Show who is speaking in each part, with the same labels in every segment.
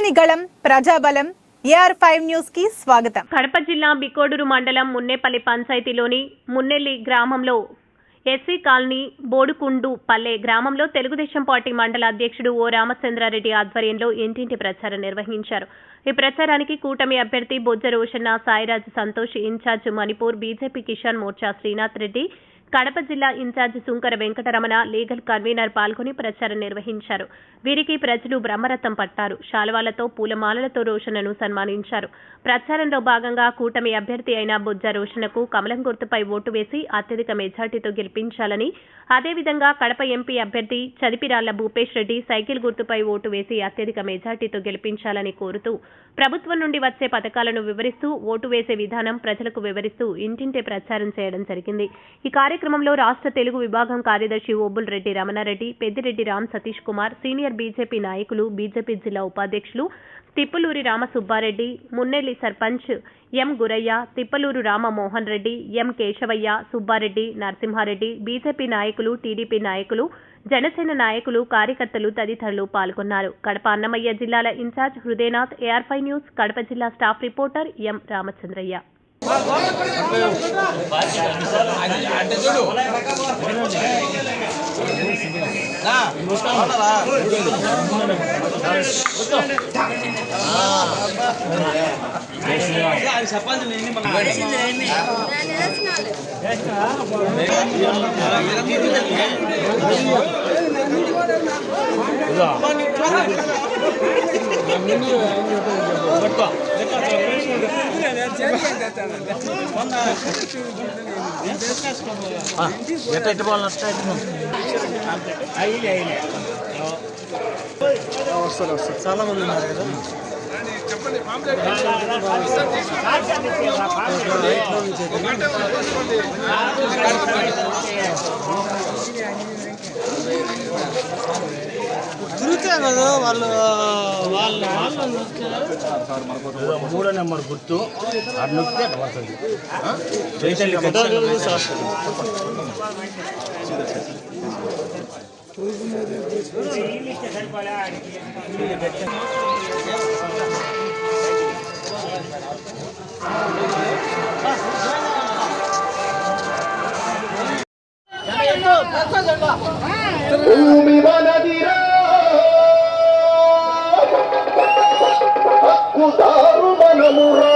Speaker 1: ప్రజని గళం ప్రజాబలం AR5 news కి స్వాగతం.
Speaker 2: కడప జిల్లా బికోడూరు మండలం మున్నేపల్లి పంచాయతీలోని మున్నెల్లి గ్రామంలో ఎస్సీ కాలనీ బోడుకుండు పల్లె గ్రామంలో తెలుగుదేశం పార్టీ మండల అధ్యక్షుడు ఓ రామచంద్రారెడ్డి ఆధ్వర్యంలో ఇంటింటి ప్రచారం నిర్వహించారు. ఈ ప్రచారానికి కూటమి అభ్యర్థి బొజ్జ రోషన్న, సాయిరాజ్ సంతోష్, ఇన్ఛార్జ్ మణిపూర్ బీజేపీ కిసాన్ మోర్చా శ్రీనాథ్ రెడ్డి, కడప జిల్లా incharge Sunkara Venkataramana, legal convener పాల్గొని ప్రచారం నిర్వహించారు. వీరికి ప్రజలు బ్రహ్మరథం పట్టారు. శాలువాలతో పూలమాలలతో రోషన్నను సన్మానించారు. ప్రచారంలో భాగంగా కూటమి అభ్యర్థి అయిన బొజ్జ రోషన్నకు కమలం గుర్తుపై ఓటు వేసి అత్యధిక మెజార్టీతో గెలిపించాలని, అదేవిధంగా కడప ఎంపీ అభ్యర్థి చదిపిరాళ్ల భూపేష్ రెడ్డి సైకిల్ గుర్తుపై ఓటు వేసి అత్యధిక మెజార్టీతో గెలిపించాలని కోరుతూ ప్రభుత్వం నుండి వచ్చే పథకాలను వివరిస్తూ, ఓటు వేసే విధానం ప్రజలకు వివరిస్తూ ఇంటింటే ప్రచారం చేయడం జరిగింది. ఈ కార్యక్రమంలో రాష్ట్ర తెలుగు విభాగం కార్యదర్శి ఓబుల్ రెడ్డి రమణారెడ్డి, పెద్దిరెడ్డి రామ్ సతీష్ కుమార్, సీనియర్ బీజేపీ నాయకులు, బీజేపీ జిల్లా ఉపాధ్యక్షులు తిప్పలూరి రామసుబ్బారెడ్డి, మున్నెల్లి సర్పంచ్ ఎం గురయ్య, తిప్పలూరు రామమోహన్ రెడ్డి, ఎం కేశవయ్య, సుబ్బారెడ్డి, నరసింహారెడ్డి, బీజేపీ నాయకులు, టీడీపీ నాయకులు, జనసేన నాయకులు, కార్యకర్తలు తదితరులు పాల్గొన్నారు. కడప అన్నమయ్య జిల్లాల incharge Hridaynath, AR5 news Kadapa జిల్లా స్టాఫ్ రిపోర్టర్ ఎం రామచంద్రయ్య.
Speaker 3: చాలా మంది ఉన్నారు కదా. తిరుగుతే కదా వాళ్ళు 3వ నెంబర్ గుర్తు అది నొక్కితే పడుతుంది.
Speaker 4: భూమి మనదిరా హక్కుదారు మనమురా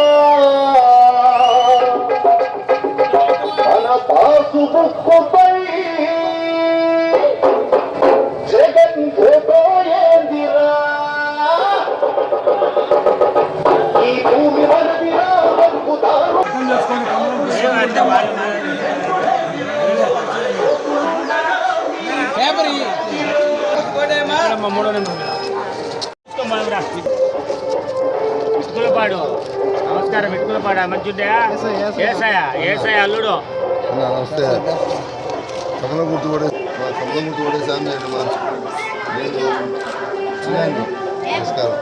Speaker 4: మన పాసు బుక్కుపై జగన్ ఫోటో ఏందిరా. ఈ భూమి మనదిరా హక్కుదారు
Speaker 3: ఇటుకులపాడు. నమస్కారం. ఇటుకులపాడు మంచిగా ఏసయ అల్లుడు.
Speaker 5: నమస్తే. కమలం గుర్తు కూడా సామి నమస్కారం.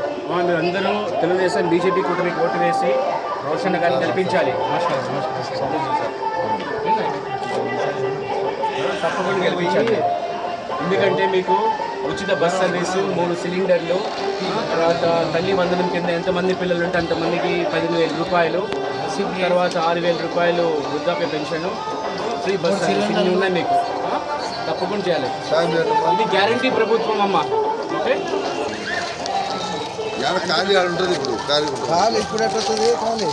Speaker 3: మీరు అందరూ తెలుగుదేశం బీజేపీ కూటమికి ఓటు వేసి రోషన్న గారిని గెలిపించాలి. తప్పకుండా గెలిపించాలి. ఎందుకంటే మీకు ఉచిత బస్ సర్వీసు, 3 సిలిండర్లు, తర్వాత తల్లి వందనం కింద ఎంతమంది పిల్లలు ఉంటే అంతమందికి 15,000 రూపాయలు, తర్వాత 6,000 రూపాయలు వృద్ధాప్య పెన్షన్, ఫ్రీ బస్ సర్వీస్ ఇన్ని ఉన్నాయి మీకు. తప్పకుండా చేయాలి. ఇది గ్యారంటీ ప్రభుత్వం అమ్మ. ఓకే.
Speaker 5: ఖాళీ ఉంటుంది ఇప్పుడు. ఖాళీ ఇప్పుడు ఎట్లా ఖాళీ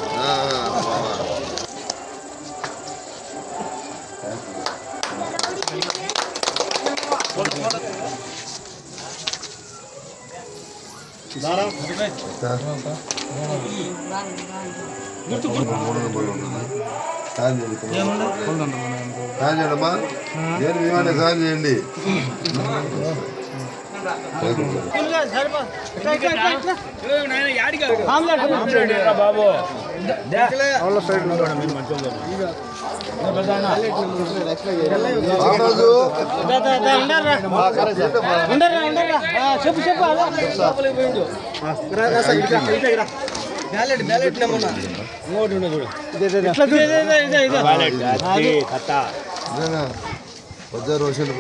Speaker 5: సాయండమ్మా. నేను మేమనే సాయం చేయండి.
Speaker 3: బాబు చెప్పు బ్యాలెట్ నమ్మన్నా
Speaker 5: వద్ద రోషన్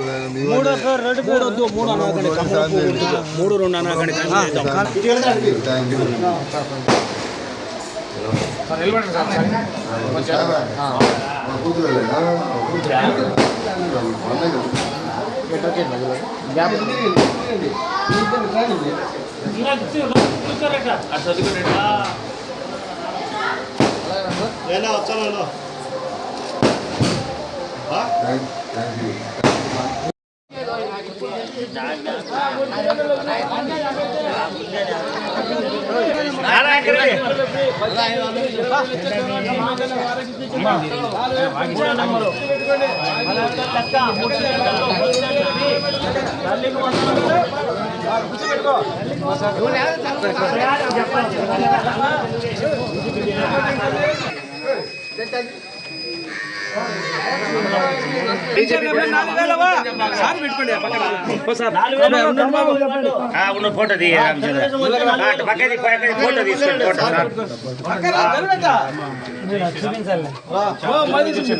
Speaker 6: ఫోటో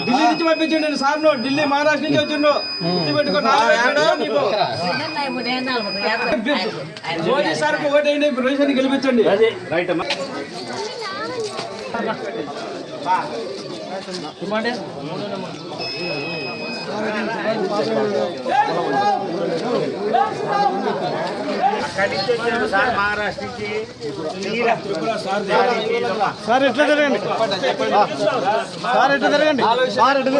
Speaker 6: ఢిల్లీ నుంచి పంపించండి సార్, ఢిల్లీ మహారాష్ట్ర నుంచి వచ్చిండు. మోదీ సార్ ఓటేయండి, రేషన్ గెలిపించండి. మహారాష్ట్ర నుంచి సార్ ఎట్లా జరగండి, సార్ ఎట్లా జరగండి, సార్ ఎట్లా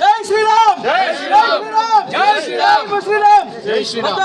Speaker 6: జై శ్రీరామ్, జై శ్రీరామ్, జై శ్రీరామ్, శ్రీరామ్, జై శ్రీరామ్.